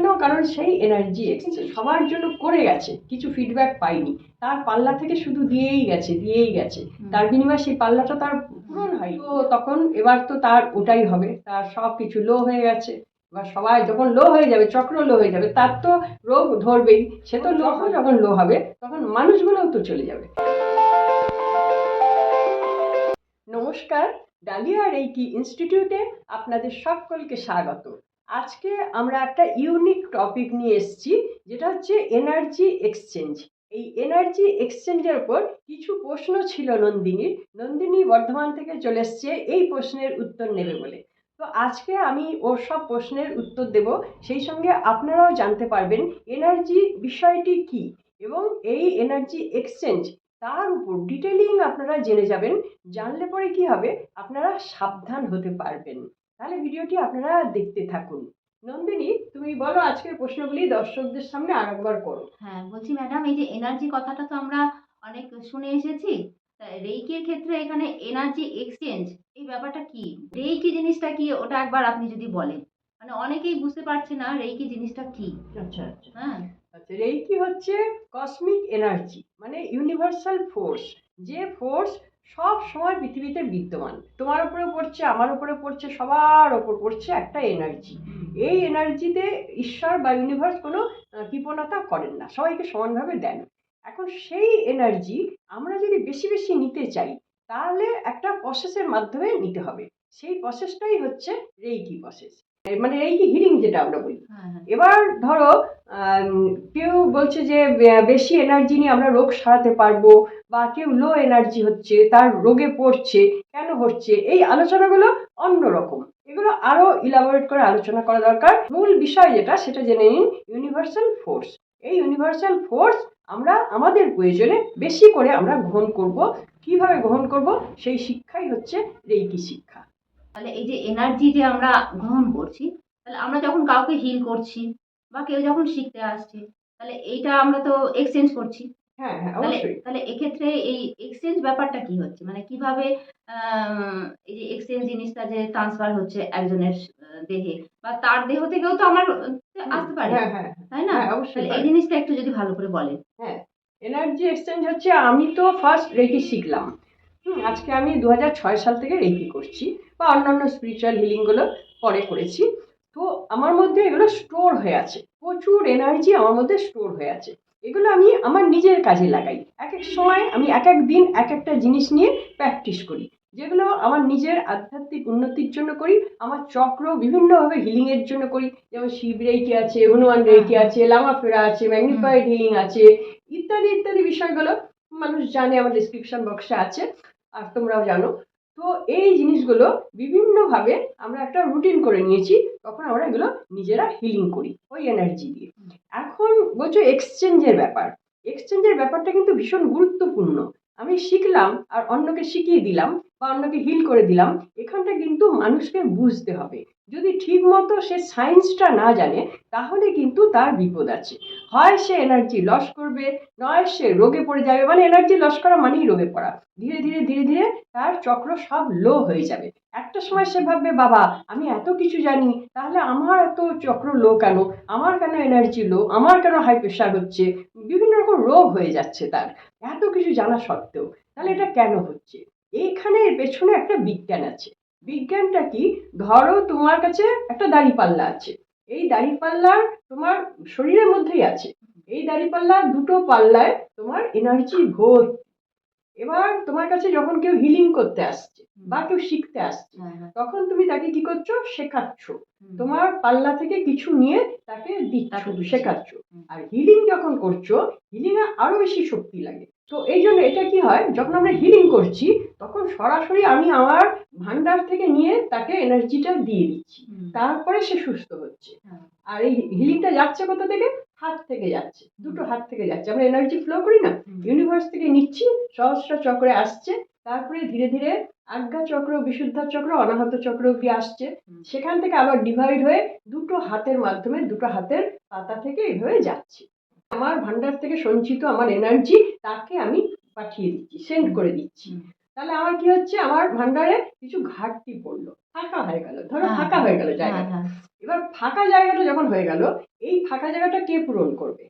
এখানেও কারণ সেই এনার্জি এসেছে, সবার জন্য করে গেছে, কিছু ফিডব্যাক পাইনি, তার পাল্লা থেকে শুধু দিয়েই গেছে, তার বিনিময়ে সেই পাল্লাটা তার পূরণ হয়। তো তখন এবার তো তার ওটাই হবে, তার সব কিছু লো হয়ে গেছে। এবার সবাই যখন লো হয়ে যাবে, চক্র লো হয়ে যাবে, তার তো রোগ ধরবেই, সে তো যখন লো হবে তখন মানুষগুলোও তো চলে যাবে। নমস্কার, ডালিয়া রেইকি ইনস্টিটিউটে আপনাদের সকলকে স্বাগত। আজকে আমরা একটা ইউনিক টপিক নিয়ে এসেছি, যেটা হচ্ছে এনার্জি এক্সচেঞ্জ। এই এনার্জি এক্সচেঞ্জের উপর কিছু প্রশ্ন ছিল নন্দিনী বর্ধমান থেকে চলে এসছে এই প্রশ্নের উত্তর নেবে বলে। তো আজকে আমি ওর সব প্রশ্নের উত্তর দেব, সেই সঙ্গে আপনারাও জানতে পারবেন এনার্জি বিষয়টি কি এবং এই এনার্জি এক্সচেঞ্জ তার উপর ডিটেলিং আপনারা জেনে যাবেন। জানলে পরে কি হবে, আপনারা সাবধান হতে পারবেন। তাহলে ভিডিওটি আপনারা দেখতে থাকুন। নন্দিনী, তুমি বলো আজকের প্রশ্নগুলি দর্শকদের সামনে আরেকবার করো। হ্যাঁ, বলছি ম্যাডাম, এই যে এনার্জি কথাটা তো আমরা অনেক শুনে এসেছি। রেইকির ক্ষেত্রে এখানে এনার্জি এক্সচেঞ্জ এই ব্যাপারটা কি, রেইকি জিনিসটা কি, ওটা একবার আপনি যদি বলেন। মানে অনেকেই বুঝতে পারছে না রেইকি জিনিসটা কি। আচ্ছা আচ্ছা হ্যাঁ। আচ্ছা, রেইকি হচ্ছে কসমিক এনার্জি, মানে ইউনিভার্সাল ফোর্স, যে ফোর্স সব সময় পৃথিবীতে বিদ্যমান। তোমার উপরে পড়ছে, আমার উপরে পড়ছে, সবার ওপর পড়ছে একটা এনার্জি। এই এনার্জিতে ঈশ্বর বা ইউনিভার্স কোনো কৃপণতা করেন না, সবাইকে সমানভাবে দেন। এখন সেই এনার্জি আমরা যদি বেশি বেশি নিতে চাই, তাহলে একটা প্রসেসের মাধ্যমে নিতে হবে। সেই প্রসেসটাই হচ্ছে রেইকি প্রসেস, মানে রেইকি হিলিং যেটা আমরা বলি। হ্যাঁ। এবার ধরো কেউ বলছে যে বেশি এনার্জি নিয়ে আমরা রোগ সারাতে পারবো, বা কেউ লো এনার্জি হচ্ছে, তার রোগে পড়ছে, কেন হচ্ছে, এই আলোচনাগুলো অন্যরকম। এগুলো আরো ইলাবোরেট করে আলোচনা করা দরকার। মূল বিষয় যেটা, সেটা জেনে নিন, ইউনিভার্সাল ফোর্স। এই ইউনিভার্সাল ফোর্স আমরা আমাদের প্রয়োজনে বেশি করে আমরা গ্রহণ করব। কিভাবে গ্রহণ করব, সেই শিক্ষাই হচ্ছে রেইকি শিক্ষা। তাহলে এই যে এনার্জি যে আমরা গ্রহণ করছি, তাহলে আমরা যখন কাউকে হিল করছি বা কেউ যখন শিখতে আসছে, তাহলে এইটা আমরা তো এক্সচেঞ্জ করছি। হ্যাঁ হ্যাঁ, তাহলে অবশ্যই। তাহলে এক্ষেত্রে এই এক্সচেঞ্জ ব্যাপারটা কি হচ্ছে, মানে কিভাবে এই যে এক্সচেঞ্জ জিনিসটা যে ট্রান্সফার হচ্ছে একজনের দেহে, বা তার দেহ থেকেও তো আমার আসতে পারে, হ্যাঁ হ্যাঁ তাই না? হ্যাঁ, অবশ্যই তাহলে এই পারে। জিনিসটা একটু যদি ভালো করে বলেন। হ্যাঁ, এনার্জি এক্সচেঞ্জ হচ্ছে, আমি তো ফার্স্ট রেকি শিখলাম। আজকে আমি 2006 সাল থেকে রেকি করছি, বা অন্যান্য স্পিরিচুয়াল হিলিংগুলো পরে করেছি। তো আমার মধ্যে এগুলো স্টোর হয়ে আছে, প্রচুর এনার্জি আমার মধ্যে স্টোর হয়ে আছে। এগুলো আমি আমার নিজের কাজে লাগাই। এক এক সময় আমি এক এক দিন এক একটা জিনিস নিয়ে প্র্যাকটিস করি, যেগুলো আমার নিজের আধ্যাত্মিক উন্নতির জন্য করি, আমার চক্র বিভিন্নভাবে হিলিংয়ের জন্য করি। যেমন শিব রেইকি আছে, হনুমান রেইকি আছে, লামা ফেরা আছে, ম্যাগনিফাইড হিলিং আছে, ইত্যাদি ইত্যাদি বিষয়গুলো মানুষ জানে, আমার ডিসক্রিপশন বক্সে আছে, আর তোমরাও জানো। তো এই জিনিসগুলো বিভিন্নভাবে আমরা একটা রুটিন করে নিয়েছি, তখন আমরা এগুলো নিজেরা হিলিং করি ওই এনার্জি দিয়ে। এখন বলছো এক্সচেঞ্জের ব্যাপার, এক্সচেঞ্জের ব্যাপারটা কিন্তু ভীষণ গুরুত্বপূর্ণ। আমি শিখলাম আর অন্যকে শিখিয়ে দিলাম, বা অন্যকে হিল করে দিলাম, এখানটা কিন্তু মানুষকে বুঝতে হবে। যদি ঠিক মতো সে সায়েন্সটা না জানে, তাহলে কিন্তু তার বিপদ আছে। হয় সে এনার্জি লস করবে, নয় সে রোগে পড়ে যাবে। মানে এনার্জি লস করা মানেই রোগে পড়া। ধীরে ধীরে ধীরে ধীরে তার চক্র সব লো হয়ে যাবে। একটা সময় সে ভাববে, বাবা আমি এত কিছু জানি, তাহলে আমার এত চক্র লো কেন, আমার কেন এনার্জি লো, আমার কেন হাই প্রেশার হচ্ছে, বিভিন্ন রকম রোগ হয়ে যাচ্ছে তার, এত কিছু জানা সত্ত্বেও। তাহলে এটা কেন হচ্ছে? এইখানে এর পেছনে একটা বিজ্ঞান আছে। বিজ্ঞানটা কি? ধরো তোমার কাছে একটা দাঁড়িপাল্লা আছে, এই দাঁড়িপাল্লার তোমার শরীরের মধ্যেই আছে। এই দাঁড়িপাল্লা দুটো পাল্লায় তোমার এনার্জি ভর্তি। এবার তোমার কাছে যখন কেউ হিলিং করতে আসছে বা কেউ শিখতে আসছে, তখন তুমি তাকে কি করছো, শেখাচ্ছ। তোমার পাল্লা থেকে কিছু নিয়ে তাকে দিচ্ছ, শেখাচ্ছ। আর হিলিং যখন করছো, হিলিং এ আরো বেশি শক্তি লাগে। তো এই জন্য এটা কি হয়, যখন আমরা হিলিং করছি, তখন সরাসরি আমি আমার ভান্ডার থেকে নিয়ে তাকে এনার্জিটা দিয়ে দিচ্ছি, তারপরে সে সুস্থ হচ্ছে। আর এই হিলিংটা যাচ্ছে কোথা থেকে? হাত থেকে যাচ্ছে, দুটো হাত থেকে যাচ্ছে। আমরা এনার্জি ফ্লো করি না, ইউনিভার্স থেকে নিচ্ছি, সহস্র চক্রে আসছে, তারপরে ধীরে ধীরে আজ্ঞা চক্র, বিশুদ্ধ চক্র, অনাহত চক্র অব্দি আসছে। সেখান থেকে আবার ডিভাইড হয়ে দুটো হাতের মাধ্যমে, দুটো হাতের পাতা থেকে এইভাবে যাচ্ছে। আমার ভান্ডার থেকে সঞ্চিত আমার এনার্জি তাকে আমি পাঠিয়ে দিচ্ছি, সেন্ড করে দিচ্ছি। তাহলে আমার কি হচ্ছে, আমার ভান্ডারে কিছু ঘাটতি পড়লো, ফাঁকা হয়ে গেল, ধরো হ্যাঁ, ফাঁকা হয়ে গেল হ্যাঁ, জায়গাটা। হ্যাঁ, এবার ফাঁকা জায়গাটা যখন হয়ে গেল, এই ফাঁকা জায়গাটা কে পূরণ করবে?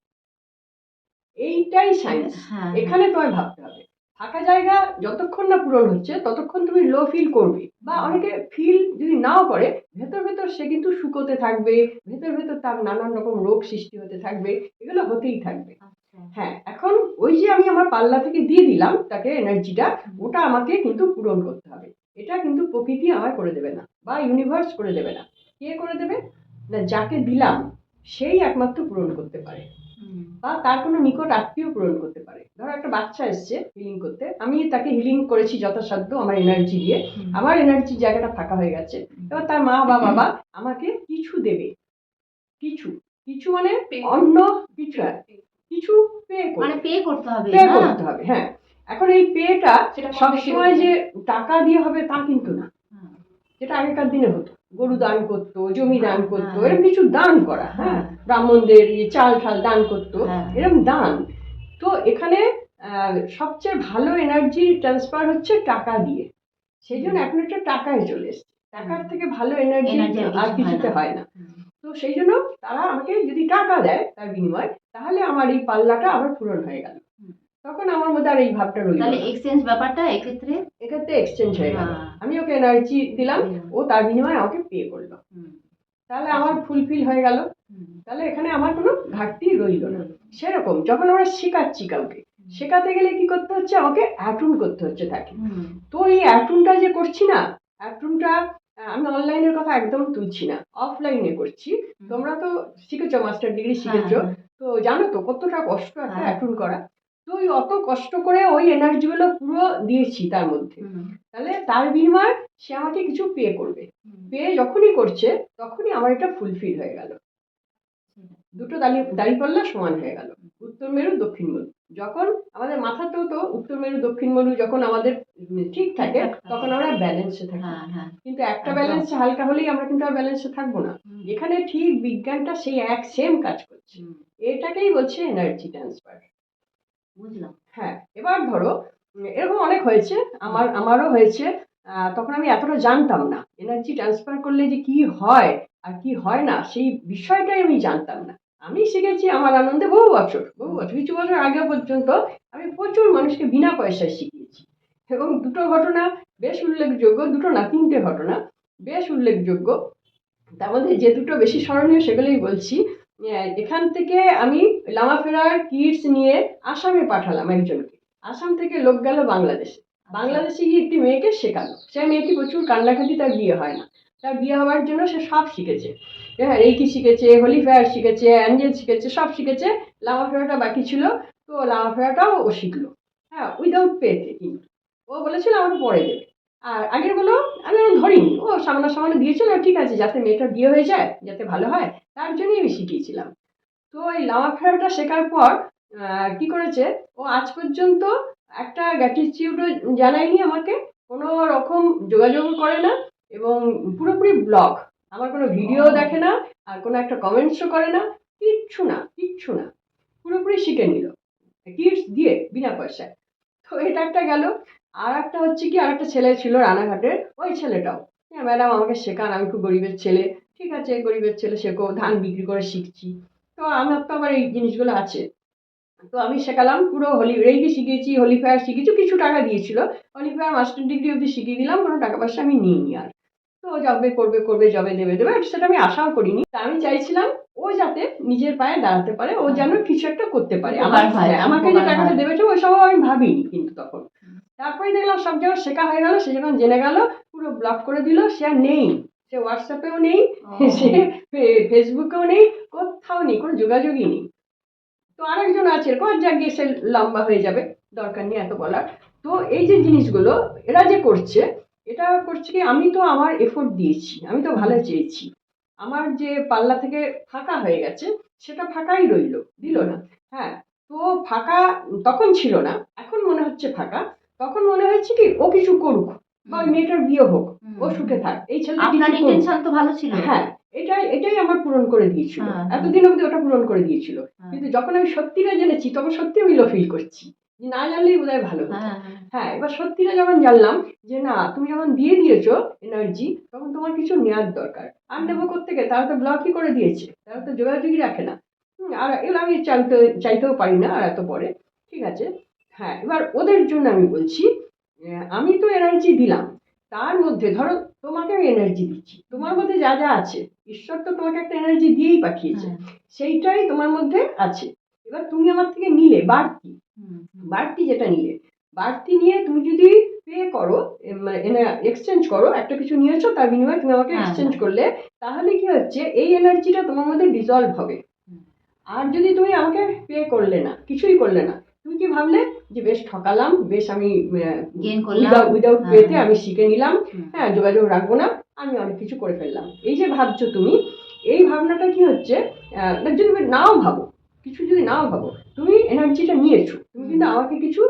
এইটাই সায়েন্স। হ্যাঁ, এখানে তোমায় ভাবতে হবে। ফাঁকা জায়গা যতক্ষণ না পূরণ হচ্ছে ততক্ষণ তুমি লো ফিল করবে, বা অনেকে ফিল যদি নাও করে, ভেতর ভেতর সে কিন্তু শুকোতে থাকবে, ভেতর ভেতর তার নানান রকম রোগ সৃষ্টি হতে থাকবে, এগুলো হতেই থাকবে। আচ্ছা, হ্যাঁ, এখন ওই যে আমি আমার পাল্লা থেকে দিয়ে দিলাম তাকে এনার্জিটা, ওটা আমাকে কিন্তু পূরণ করতে হবে। এটা কিন্তু প্রকৃতি আমায় করে দেবে না, বা ইউনিভার্স করে দেবে না। কে করে দেবে? না, যাকে দিলাম সেই একমাত্র পূরণ করতে পারে, হুম, বা তার কোনো নিকট আত্মীয় পূরণ করতে পারে। ধরো একটা বাচ্চা এসছে হিলিং করতে, আমি তাকে হিলিং করেছি যথাসাধ্য আমার এনার্জি দিয়ে, হুম, আমার এনার্জির জায়গাটা ফাঁকা হয়ে গেছে। এবার তার মা বা বাবা আমাকে কিছু দেবে, কিছু কিছু মানে অন্য কিছু, কিছু পে মানে করবে, পে করতে হবে পে না? করতে হবে। হ্যাঁ, এখন এই পেটা সেটা কবে সবসময় কিরকম? যে টাকা দিয়ে হবে তা কিন্তু না। হ্যাঁ, যেটা আগেকার দিনে হতো, গরু দান করতো, জমি দান করতো, হ্যাঁ, এরকম কিছু দান করা, হ্যাঁ, হ্যাঁ, ব্রাহ্মণদের চাল ঠাল দান করতো, হ্যাঁ, এরকম দান। তো এখানে সবচেয়ে ভালো এনার্জি ট্রান্সফার হচ্ছে টাকা দিয়ে। সেই জন্য এখন একটা টাকায় চলে এসছে, টাকার থেকে ভালো এনার্জি এনার্জি আর কিছুতে হয় না। হুম, তো সেই জন্য তারা আমাকে যদি টাকা দেয় তার বিনিময়ে, তাহলে আমার এই পাল্লাটা আবার পূরণ হয়ে গেল। হুম। তখন আমার মধ্যে আর এই ভাবটা রইল তাহলে না। এক্সচেঞ্জ ব্যাপারটা এক্ষেত্রে এক্ষেত্রে এক্সচেঞ্জ হয়ে গেল, হ্যাঁ, আমি ওকে এনার্জি দিলাম, দিলাম। ও তার বিনিময়ে আমাকে পে করলো, হুম, তাহলে আমার ফুলফিল হয়ে গেল। হুম, তাহলে এখানে আমার কোনো ঘাটতি রইল না। হুম, সেরকম যখন আমরা শেখাচ্ছি কাউকে, শেখাতে গেলে কি করতে হচ্ছে, আমাকে অ্যাটুন করতে হচ্ছে তাকে। হুম, তো এই অ্যাটুনটা যে করছি না, অ্যাটুনটা আমি অনলাইনের কথা একদম তুলছি না, অফলাইনে করছি। তোমরা তো শিখেছো, মাস্টার ডিগ্রি হ্যাঁ, শিখেছো, হ্যাঁ, তো জানো তো কতটা কষ্ট একটা হ্যাঁ, অ্যাটুন করা। তো ওই অত কষ্ট করে ওই এনার্জিগুলো পুরো দিয়েছি তার মধ্যে, হুম, তাহলে তার বিনিময়ে সে আমাকে কিছু পে করবে। হুম, পে যখনই করছে তখনই আমার এটা ফুলফিল হয়ে গেল, দুটো দাঁড়িপাল্লা সমান হয়ে গেল। উত্তর মেরু দক্ষিণ মেরু, যখন আমাদের মাথাতেও তো উত্তর মেরু দক্ষিণ মেরু যখন আমাদের ঠিক থাকে, ঠিকঠাক থাকে। তখন আমরা ব্যালেন্সে থাকি। হ্যাঁ, হ্যাঁ, কিন্তু একটা একদম। ব্যালেন্সে হালকা হলেই আমরা কিন্তু আর ব্যালেন্সে থাকবো না। হুম, এখানে ঠিক বিজ্ঞানটা সেই এক সেম কাজ করছে, হুম, এটাকেই বলছে এনার্জি ট্রান্সফার। বুঝলাম। হ্যাঁ, এবার ধরো এরকম অনেক হয়েছে, আমারও হয়েছে। তখন আমি এতটা জানতাম না এনার্জি ট্রান্সফার করলে যে কি হয় আর কি হয় না, সেই বিষয়টাই আমি জানতাম না। আমি শিখেছি আমার আনন্দে বহু বছর, কিছু বছর আগে পর্যন্ত আমি প্রচুর মানুষকে বিনা পয়সায় শিখিয়েছি। এবং দুটো ঘটনা বেশ উল্লেখযোগ্য, দুটো না তিনটে ঘটনা বেশ উল্লেখযোগ্য। তার মধ্যে যে দুটো বেশি স্মরণীয় সেগুলোই বলছি। এখান থেকে আমি লামাফেরার কিডস নিয়ে আসামে পাঠালাম একজনকে, আসাম থেকে লোক গেল বাংলাদেশে। বাংলাদেশে গিয়ে একটি মেয়েকে শেখালো, সে মেয়েটি প্রচুর কান্নাকাটি, তার বিয়ে হয় না। তার বিয়ে হওয়ার জন্য সে সব শিখেছে, হ্যাঁ, রেইকি শিখেছে, হোলি ফায়ার শিখেছে, অ্যাঞ্জেল শিখেছে, সব শিখেছে। লামাফেরাটা বাকি ছিল, তো লামাফেরাটাও ও শিখলো, হ্যাঁ, উইদাউট পেতে। কিন্তু ও বলেছিল আমাকে পরে দেবে। আর আগেরগুলো আমি ওরকম ধরিনি, ও সামনে দিয়েছিল, ঠিক আছে, যাতে মেয়েটার বিয়ে হয়ে যায়, যাতে ভালো হয়, তার জন্যই আমি শিখিয়েছিলাম। তো এই লামাফেরাটা শেখার পর কি করেছে, ও আজ পর্যন্ত একটা গ্র্যাটিটিউডও জানায়নি আমাকে, কোনো রকম যোগাযোগ করে না, এবং পুরোপুরি ব্লক, আমার কোনো ভিডিও দেখে না, আর কোনো একটা কমেন্টসও করে না, কিচ্ছু না, কিচ্ছু না, পুরোপুরি শিখে নিল কিডস দিয়ে বিনা পয়সায়। তো এটা একটা গেল। আর একটা হচ্ছে কি, আর একটা ছেলে ছিল রানাঘাটের, ওই ছেলেটাও, হ্যাঁ ম্যাডাম আমাকে শেখান, আমি খুব গরিবের ছেলে। ঠিক আছে, গরিবের ছেলে শেখো, ধান বিক্রি করে শিখছি। তো আমার তো আবার এই জিনিসগুলো আছে, তো আমি শেখালাম, পুরো রেইকি শিখিয়েছি, হোলি ফায়ার শিখিয়েছি, কিছু টাকা দিয়েছিল, হোলি ফায়ার মাস্টার ডিগ্রি অবধি শিখিয়ে দিলাম, কোনো টাকা পয়সা আমি নিইনি আর। তো যবে করবে করবে, যবে দেবে দেবে, সেটা আমি আশাও করিনি। তা আমি চাইছিলাম ও যাতে নিজের পায়ে দাঁড়াতে পারে, ও যেন কিছু একটা করতে পারে। উপকার হয়, হ্যাঁ, আমাকে যে উপকার টাকাটা হয়। দেবে ওই সব আমি ভাবিনি কিন্তু তখন। তারপরে দেখলাম সব জায়গায় শেখা হয়ে গেল, সে যখন জেনে গেল পুরো ব্লক করে দিল, সে আর নেই, সে হোয়াটসঅ্যাপেও নেই, সে ফেসবুকেও নেই, কোথাও নেই, কোনো যোগাযোগই নেই। তো আরেকজন আছে এরকম, যাক গিয়ে সে লম্বা হয়ে যাবে, দরকার নেই এত বলার। তো এই যে জিনিসগুলো এরা যে করছে, এটা করছে কি, আমি তো আমার এফোর্ট দিয়েছি, আমি তো ভালো চেয়েছি, আমার যে পাল্লা থেকে ফাঁকা হয়ে গেছে সেটা ফাঁকাই রইল, দিল না। হ্যাঁ, তো ফাঁকা তখন ছিল না, এখন মনে হচ্ছে ফাঁকা। তখন মনে হচ্ছে কি, ও কিছু করুক, বা ওই মেয়েটার বিয়ে হোক, ও সুখে থাক, এই ছেলেটা কিছু আপনার করুক। ইন্টেনশন তো ভালো ছিল। হ্যাঁ, এটাই এটাই আমার পূরণ করে দিয়েছিল, হ্যাঁ, এতদিন অবধি ওটা পূরণ করে দিয়েছিল। হ্যাঁ, কিন্তু যখন আমি সত্যিটা জেনেছি তখন সত্যি আমি লো ফিল করছি, না জানলেই বোধহয় ভালো হতো। হ্যাঁ হ্যাঁ হ্যাঁ, এবার সত্যিটা যখন জানলাম যে না, তুমি যখন দিয়ে দিয়েছো এনার্জি, তখন তোমার কিছু নেওয়ার দরকার। আর নেবো কোত্থেকে? তারা তো ব্লকই করে দিয়েছে, তারা তো যোগাযোগই রাখে না। আর এগুলো আমি চাইতেও পারি না আর এত পরে। ঠিক আছে। হ্যাঁ, এবার ওদের জন্য আমি বলছি, আমি তো এনার্জি দিলাম, তার মধ্যে ধরো তোমাকে আমি এনার্জি দিচ্ছি, তোমার মধ্যে যা যা আছে, ঈশ্বর তো তোমাকে একটা এনার্জি দিয়েই পাঠিয়েছে, হ্যাঁ, সেইটাই তোমার মধ্যে আছে। এবার তুমি আমার থেকে নিলে বাড়তি, বাড়তি যেটা নিলে, বাড়তি নিয়ে তুমি যদি পে করো, মানে এক্সচেঞ্জ করো, একটা কিছু নিয়েছো তার বিনিময়ে তুমি আমাকে হ্যাঁ, এক্সচেঞ্জ হ্যাঁ। করলে, তাহলে কি হচ্ছে, এই এনার্জিটা তোমার মধ্যে ডিজলভ হবে। আর যদি তুমি আমাকে পে করলে না, কিছুই করলে না, তুমি কি ভাবলে যে বেশ ঠকালাম, বেশ আমি গেন করলাম। উইদাউট হ্যাঁ, পেতে হ্যাঁ। আমি শিখে নিলাম, হুম, হ্যাঁ যোগাযোগ রাখবো না, আমি অনেক কিছু করে ফেললাম, এই যে ভাবছো তুমি, এই ভাবনাটা কি হচ্ছে, যদি তুমি নাও ভাবো, কিছু যদি নাও ভাবো, তুমি এনার্জিটা নিয়েছো, তুমি কিন্তু আমাকে কিছু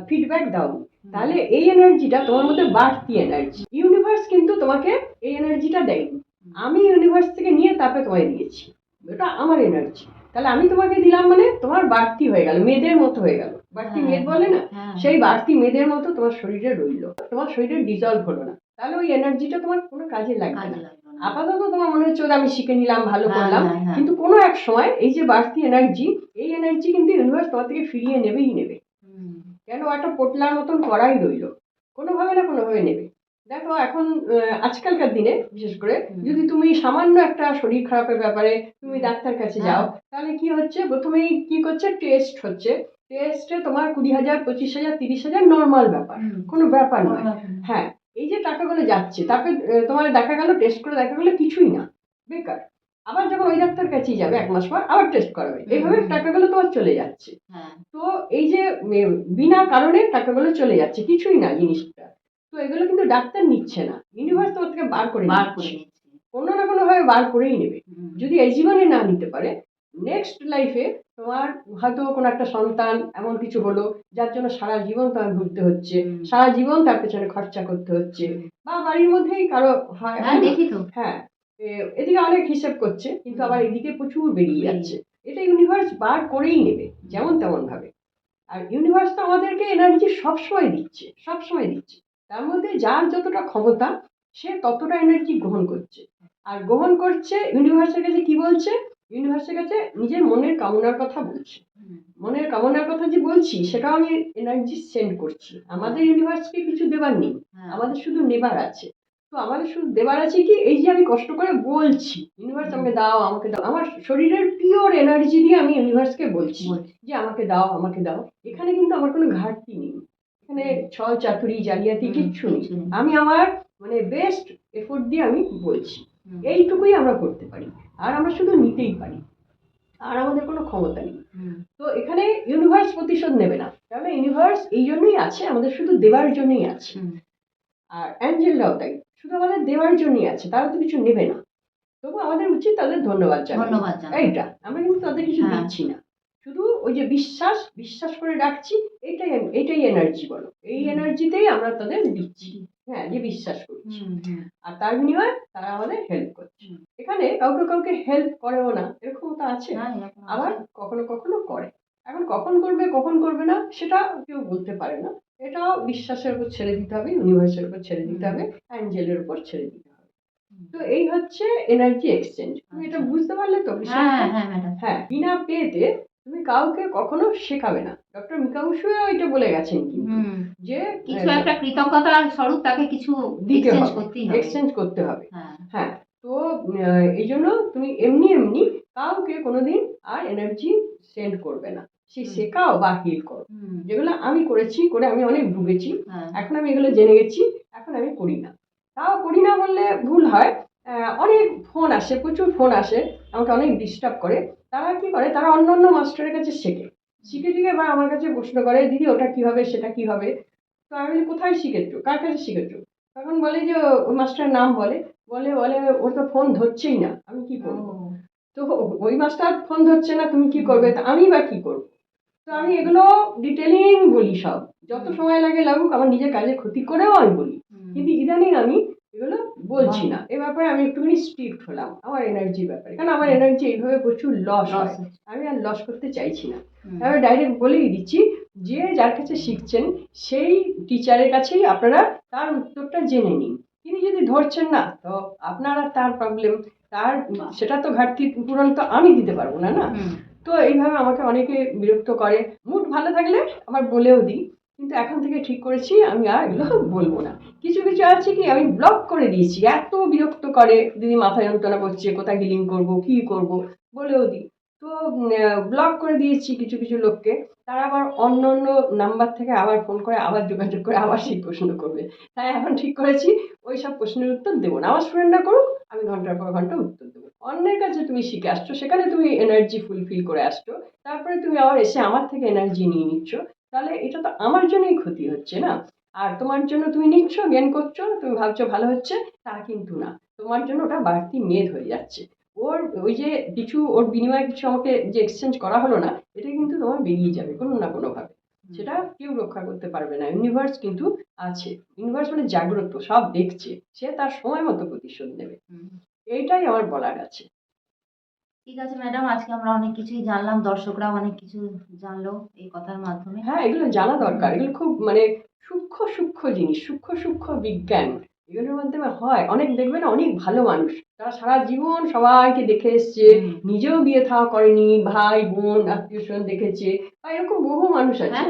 ফিডব্যাক দাও, তাহলে এই এনার্জিটা তোমার মধ্যে বাড়তি এনার্জি। ইউনিভার্স কিন্তু তোমাকে এই এনার্জিটা দেয়নি, আমি ইউনিভার্স থেকে নিয়ে তারপরে তোমায় দিয়েছি, এটা আমার এনার্জি। তাহলে আমি তোমাকে দিলাম মানে তোমার বাড়তি হয়ে গেল, মেয়েদের মতো হয়ে গেল, বাড়তি হ্যাঁ, মেদ বলে না, হ্যাঁ, সেই বাড়তি মেয়েদের মতো তোমার শরীরে রইলো, তোমার শরীরে ডিজলভ হলো না, তাহলে ওই এনার্জিটা তোমার কোনো কাজে লাগবে কাজে না। লাগলো না। আপাতত তোমার মনে হচ্ছে ওটা আমি শিখে নিলাম, ভালো হ্যাঁ, করলাম, হ্যাঁ, হ্যাঁ। কিন্তু কোনো এক সময় এই যে বাড়তি এনার্জি, এই এনার্জি কিন্তু ইউনিভার্স তোমার থেকে ফিরিয়ে নেবেই নেবে। হুম, কেন? একটা পোটলার মতন করাই রইলো, কোনোভাবে না কোনোভাবে নেবে। দেখো এখন আজকালকার দিনে বিশেষ করে, যদি তুমি সামান্য একটা শরীর খারাপের ব্যাপারে তুমি ডাক্তার কাছে যাও, তাহলে কি হচ্ছে, প্রথমেই কি করছে, টেস্ট হচ্ছে, টেস্টে তোমার 20,000 25,000 30,000 নর্মাল ব্যাপার, কোনো ব্যাপার নয়। হ্যাঁ, এই যে টাকাগুলো যাচ্ছে, তারপরে তোমার দেখা গেল, টেস্ট করে দেখা গেলো কিছুই না, বেকার। আবার যখন ওই ডাক্তার কাছেই যাবে 1 মাস পর, আবার টেস্ট করাবে, এইভাবে টাকাগুলো তোমার চলে যাচ্ছে। হ্যাঁ, তো এই যে বিনা কারণে টাকাগুলো চলে যাচ্ছে, কিছুই না জিনিসটা, তো এগুলো কিন্তু ডাক্তার নিচ্ছে না, ইউনিভার্স তোমার থেকে বার করে বার করে নিচ্ছে, নিচ্ছি। কোনো না কোনো ভাবে বার করেই নেবে। হুম, যদি এই জীবনে না নিতে পারে, নেক্সট লাইফে তোমার হয়তো কোনো একটা সন্তান এমন কিছু হলো, যার জন্য সারা জীবন তোমার ভুগতে হচ্ছে, সারা জীবন তার পেছনে খরচা করতে হচ্ছে, বা বাড়ির মধ্যেই কারো হয়, হ্যাঁ, দেখি তো। হ্যাঁ, এদিকে অনেক হিসেব করছে, কিন্তু আবার এদিকে প্রচুর বেরিয়ে যাচ্ছে, এটা ইউনিভার্স বার করেই নেবে যেমন তেমন ভাবে। আর ইউনিভার্স তো আমাদেরকে এনার্জি সবসময় দিচ্ছে, সবসময় দিচ্ছে, তার মধ্যে যার যতটা ক্ষমতা, সে ততটা এনার্জি গ্রহণ করছে। আর গ্রহণ করছে, ইউনিভার্সের কাছে কি বলছে, ইউনিভার্সের কাছে নিজের মনের কামনার কথা বলছে, মনের কামনার কথা যে বলছি, সেটাও আমি এনার্জি সেন্ড করছি। আমাদের ইউনিভার্সকে কিছু দেবার নেই, আমাদের শুধু নেবার আছে। তো আমাদের শুধু দেবার আছে কি, এই যে আমি কষ্ট করে বলছি, ইউনিভার্স আমাকে দাও, আমাকে দাও, আমার শরীরের পিওর এনার্জি দিয়ে আমি ইউনিভার্সকে বলছি যে আমাকে দাও, আমাকে দাও। এখানে কিন্তু আমার কোনো ঘাটতি নেই, এখানে ছল চাতুরি জালিয়াতি কিচ্ছু নেই, আমি আমার মানে বেস্ট এফোর্ট দিয়ে আমি বলছি, এইটুকুই আমরা করতে পারি, আর আমরা শুধু নিতেই পারি, আর আমাদের কোনো ক্ষমতা নেই। তো এখানে ইউনিভার্স প্রতিশোধ নেবে না, তাহলে ইউনিভার্স এই জন্যই আছে, আমাদের শুধু দেওয়ার জন্যই আছে। আর অ্যাঞ্জেলরাও তাই, শুধু আমাদের দেওয়ার জন্যই আছে, তারা তো কিছু নেবে না, তবু আমাদের উচিত তাদের ধন্যবাদ জানানো, এইটা আমরা কিন্তু তাদের কিছু দিচ্ছি না, শুধু ওই যে বিশ্বাস, বিশ্বাস করে ডাকছি, এইটাই এনার্জি বলো, এই এনার্জিতেই আমরা তাদের দিচ্ছি, হ্যাঁ, যে বিশ্বাস করছি, আর তার বিনিময়ে তারা আমাদের হেল্প করছে। এখানে কাউকে কাউকে হেল্প করেও না, এরকম তো আছে, আবার কখনো কখনো করে। এখন কখন করবে কখন করবে না সেটা কেউ বলতে পারে না, এটাও বিশ্বাসের উপর ছেড়ে দিতে হবে, ইউনিভার্সের উপর ছেড়ে দিতে হবে, অ্যাঞ্জেলের উপর ছেড়ে দিতে হবে। তো এই হচ্ছে এনার্জি এক্সচেঞ্জ, তুমি এটা বুঝতে পারলে তো বিষয়টা? হ্যাঁ, বিনা পেতে তুমি কাউকে কখনো শেখাবে না, ডক্টর মিকাউশুও এটা বলে গেছেন কিন্তু, যে কিছু একটা কৃতজ্ঞতা স্বরূপ তাকে কিছু দিতে এক্সচেঞ্জ হবে, করতেই হবে, এক্সচেঞ্জ করতে হবে। হ্যাঁ, তো এই জন্য তুমি এমনি এমনি কাউকে কোনোদিন আর এনার্জি সেন্ড করবে না, সে শেখাও বা হিল করো, যেগুলো আমি করেছি, করে আমি অনেক ভুগেছি, এখন আমি এগুলো জেনে গেছি, এখন আমি করি না। তাও করি না বললে ভুল হয়, অনেক ফোন আসে, প্রচুর ফোন আসে, আমাকে অনেক ডিস্টার্ব করে, তারা কি করে, তারা অন্য অন্য মাস্টারের কাছে শেখে, শিখে টিখে বা আমার কাছে প্রশ্ন করে, দিদি ওটা কি হবে, সেটা কি হবে, তো আমি বলি কোথায় শিখেছো, কার কাছে শিখেছো, তখন বলে যে ওই মাস্টারের নাম বলে, বলে বলে ও তো ফোন ধরছেই না, আমি কি করবো, তো ওই মাস্টার ফোন ধরছে না, তুমি কি করবে, তা আমি বা কি করবো। তো আমি এগুলো ডিটেলিং বলি, সব যত সময় লাগে লাগুক, আমার নিজের কাজে ক্ষতি করেও আমি বলি, কিন্তু ইদানিং আমি এগুলো বলছি না, এ ব্যাপারে আমি একটুখানি স্ট্রিক্ট হলাম আমার এনার্জির ব্যাপারে, কারণ আমার এনার্জি এইভাবে প্রচুর লস হয়, আমি আর লস করতে চাইছি না। আমি ডাইরেক্ট বলেই দিচ্ছি, যে যার কাছে শিখছেন সেই টিচারের কাছেই আপনারা তার উত্তরটা জেনে নিন। তিনি যদি ধরছেন না, তো আপনারা তার প্রবলেম, তার সেটা তো ঘাটতি পূরণ তো আমি দিতে পারবো না না। তো এইভাবে আমাকে অনেকে বিরক্ত করে, মুড ভালো থাকলে আবার বলেও দিই, কিন্তু এখন থেকে ঠিক করেছি আমি আর এগুলো বলবো না। কিছু কিছু আছে কি আমি ব্লক করে দিয়েছি, এত বিরক্ত করে, দিদি মাথা যন্ত্রণা করছে, কোথায় হিলিং করব কি করব বলেও দিই। তো ব্লক করে দিয়েছি কিছু কিছু লোককে, তারা আবার অন্য অন্য নাম্বার থেকে আবার ফোন করে আবার যোগাযোগ করে আবার সেই প্রশ্ন করবে। তাই এখন ঠিক করেছি ওই সব প্রশ্নের উত্তর দেবো না, আমার স্টুডেন্টরা করুক, আমি ঘন্টার পর ঘন্টা উত্তর দেবো। অন্যের কাছে তুমি শিখে আসছো, সেখানে তুমি এনার্জি ফুলফিল করে আসছো, তারপরে তুমি আবার এসে আমার থেকে এনার্জি নিয়ে নিচ্ছ, তাহলে এটা তো আমার জন্যই ক্ষতি হচ্ছে না। আর তোমার জন্য তুমি নিচ্ছ, জ্ঞান করছো, তুমি ভাবছো ভালো হচ্ছে, তা কিন্তু না, তোমার জন্য ওটা বাড়তি মেদ হয়ে যাচ্ছে। ওর ওই যে কিছু ওর বিনিময়ে কিছু আমাকে যে এক্সচেঞ্জ করা হলো না, এটা কিন্তু তোমার বেরিয়ে যাবে কোনো না কোনোভাবে, সেটা কেউ রক্ষা করতে পারবে না। ইউনিভার্স কিন্তু আছে, ইউনিভার্স মানে জাগ্রত, সব দেখছে, সে তার সময় মতো প্রতিশোধ নেবে। এইটাই আমার বলার আছে। ঠিক আছে ম্যাডাম, আজকে আমরা অনেক কিছুই জানলাম, দর্শকরাও অনেক কিছু জানলো এই কথার মাধ্যমে। হ্যাঁ, এগুলো জানা দরকার, এগুলো খুব মানে সূক্ষ্ম সূক্ষ্ম জিনিস, সূক্ষ্ম সূক্ষ্ম বিজ্ঞান, এগুলোর মাধ্যমে হয় অনেক। দেখবে না, অনেক ভালো মানুষ, তারা সারা জীবন সবাইকে দেখে এসছে, নিজেও বিয়ে থাওয়া করেনি, ভাই বোন আত্মীয় স্বজন দেখেছে, বা এরকম বহু মানুষ আছে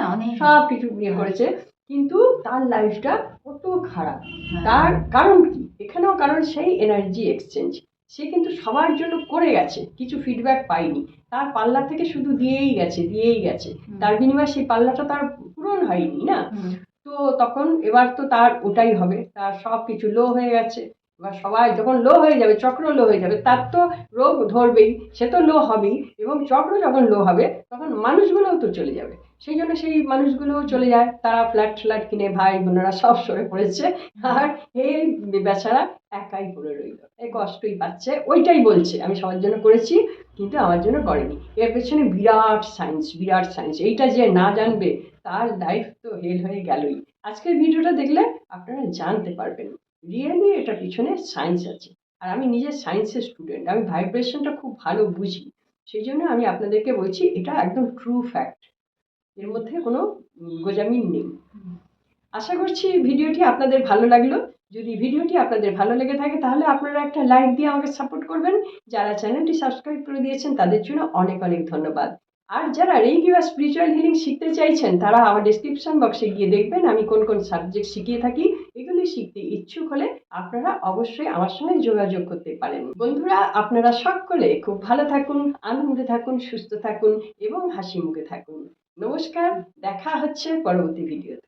সব কিছু বিয়ে করেছে, কিন্তু তার লাইফটা কত খারাপ। তার কারণ কি? এখানেও কারণ সেই এনার্জি এক্সচেঞ্জ, সে কিন্তু সবার জন্য করে গেছে, কিছু ফিডব্যাক পাইনি, তার পাল্লা থেকে শুধু দিয়েই গেছে দিয়েই গেছে, তার বিনিময়ে সেই পাল্লাটা তার পূরণ হয়নি না। তো তখন এবার তো তার ওটাই হবে, তার সব কিছু লো হয়ে গেছে। এবার সবাই যখন লো হয়ে যাবে, চক্র লো হয়ে যাবে, তার তো রোগ ধরবেই, সে তো লো হবেই, এবং চক্র যখন লো হবে তখন মানুষগুলোও তো চলে যাবে। সেই জন্য সেই মানুষগুলোও চলে যায়, তারা ফ্ল্যাট ফ্ল্যাট কিনে ভাই বোনেরা সব সরে পড়েছে, আর এই বেচারা একাই পড়ে রইল, এই কষ্টই পাচ্ছে। ওইটাই বলছে আমি সবার জন্য করেছি, কিন্তু আমার জন্য করেনি। এর পেছনে বিরাট সায়েন্স, বিরাট সায়েন্স, এইটা যে না জানবে তার লাইফ তো হেল হয়ে গেলই। আজকের ভিডিওটা দেখলে আপনারা জানতে পারবেন রিয়েলি এটার পিছনে সায়েন্স আছে। আর আমি নিজে সায়েন্সের স্টুডেন্ট, আমি ভাইব্রেশনটা খুব ভালো বুঝি, সেই জন্য আমি আপনাদেরকে বলছি এটা একদম ট্রু ফ্যাক্ট, এর মধ্যে কোনো গোজামিল নেই। আশা করছি ভিডিওটি আপনাদের ভালো লাগলো। যদি ভিডিওটি আপনাদের ভালো লেগে থাকে তাহলে আপনারা একটা লাইক দিয়ে আমাকে সাপোর্ট করবেন। যারা চ্যানেলটি সাবস্ক্রাইব করে দিয়েছেন তাদের জন্য অনেক অনেক ধন্যবাদ। আর যারা রেকি বা স্পিরিচুয়াল হিলিং শিখতে চাইছেন তারা আমার ডেসক্রিপশন বক্সে গিয়ে দেখবেন আমি কোন কোন সাবজেক্ট শিখিয়ে থাকি। এগুলি শিখতে ইচ্ছুক হলে আপনারা অবশ্যই আমার সঙ্গে যোগাযোগ করতে পারেন। বন্ধুরা, আপনারা সকলে খুব ভালো থাকুন, আনন্দে থাকুন, সুস্থ থাকুন এবং হাসি মুখে থাকুন। নমস্কার, দেখা হচ্ছে পরবর্তী ভিডিওতে।